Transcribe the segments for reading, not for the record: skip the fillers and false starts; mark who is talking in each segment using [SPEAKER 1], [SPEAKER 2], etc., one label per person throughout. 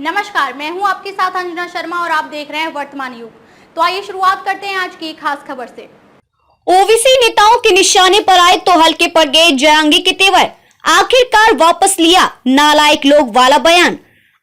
[SPEAKER 1] नमस्कार, मैं हूं आपके साथ अंजना शर्मा और आप देख रहे हैं वर्तमान युग। तो आइए शुरुआत करते हैं आज की खास खबर से।
[SPEAKER 2] ओबीसी नेताओं के निशाने पर आए तो हल्के पड़ गए जरांगी के तेवर, आखिरकार वापस लिया नालायक लोग वाला बयान।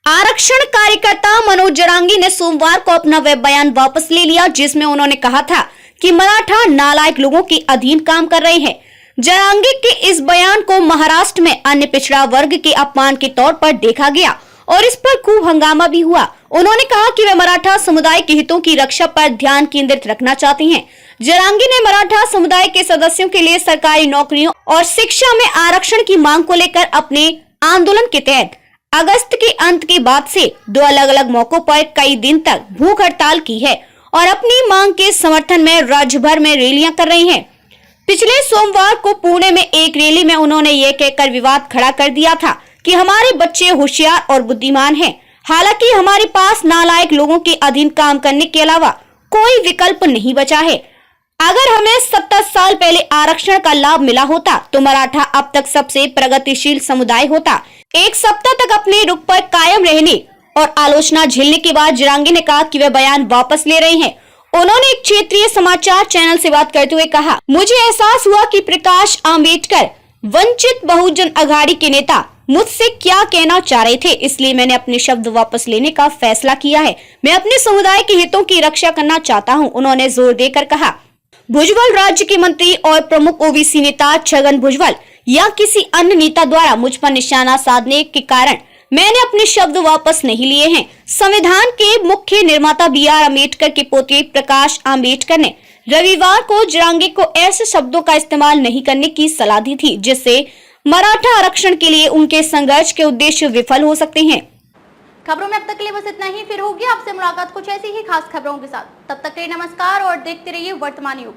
[SPEAKER 2] आरक्षण कार्यकर्ता मनोज जरांगी ने सोमवार को अपना वह बयान वापस ले लिया जिसमें उन्होंने कहा था कि मराठा नालायक लोगों के अधीन काम कर रहे हैं। जरांगी के इस बयान को महाराष्ट्र में अन्य पिछड़ा वर्ग के अपमान के तौर पर देखा गया और इस पर खूब हंगामा भी हुआ। उन्होंने कहा कि वे मराठा समुदाय के हितों की रक्षा पर ध्यान केंद्रित रखना चाहते हैं। जरांगी ने मराठा समुदाय के सदस्यों के लिए सरकारी नौकरियों और शिक्षा में आरक्षण की मांग को लेकर अपने आंदोलन के तहत अगस्त के अंत के बाद से 2 अलग अलग मौकों पर कई दिन तक भूख हड़ताल की है और अपनी मांग के समर्थन में राज्य भर में रैलियां कर रही हैं। पिछले सोमवार को पुणे में एक रैली में उन्होंने ये कहकर विवाद खड़ा कर दिया था कि हमारे बच्चे होशियार और बुद्धिमान हैं, हालांकि हमारे पास नालायक लोगों के अधीन काम करने के अलावा कोई विकल्प नहीं बचा है। अगर हमें 70 साल पहले आरक्षण का लाभ मिला होता तो मराठा अब तक सबसे प्रगतिशील समुदाय होता। एक सप्ताह तक अपने रुख पर कायम रहने और आलोचना झेलने के बाद जरांगी ने कहा कि वे बयान वापस ले रहे हैं। उन्होंने एक क्षेत्रीय समाचार चैनल से बात करते हुए कहा, मुझे एहसास हुआ कि प्रकाश आंबेडकर वंचित बहुजन अघाड़ी के नेता मुझसे क्या कहना चाह रहे थे, इसलिए मैंने अपने शब्द वापस लेने का फैसला किया है। मैं अपने समुदाय के हितों की रक्षा करना चाहता हूं। उन्होंने जोर देकर कहा। भुजबल राज्य के मंत्री और प्रमुख ओबीसी नेता छगन भुजबल या किसी अन्य नेता द्वारा मुझ पर निशाना साधने के कारण मैंने अपने शब्द वापस नहीं लिए हैं। संविधान के मुख्य निर्माता BR अम्बेडकर के पोते प्रकाश आंबेडकर ने रविवार को जरांगी को ऐसे शब्दों का इस्तेमाल नहीं करने की सलाह दी थी जिससे मराठा आरक्षण के लिए उनके संघर्ष के उद्देश्य विफल हो सकते हैं।
[SPEAKER 1] खबरों में अब तक के लिए बस इतना ही। फिर होगी आपसे मुलाकात कुछ ऐसी ही खास खबरों के साथ। तब तक के लिए नमस्कार और देखते रहिए वर्तमान युग।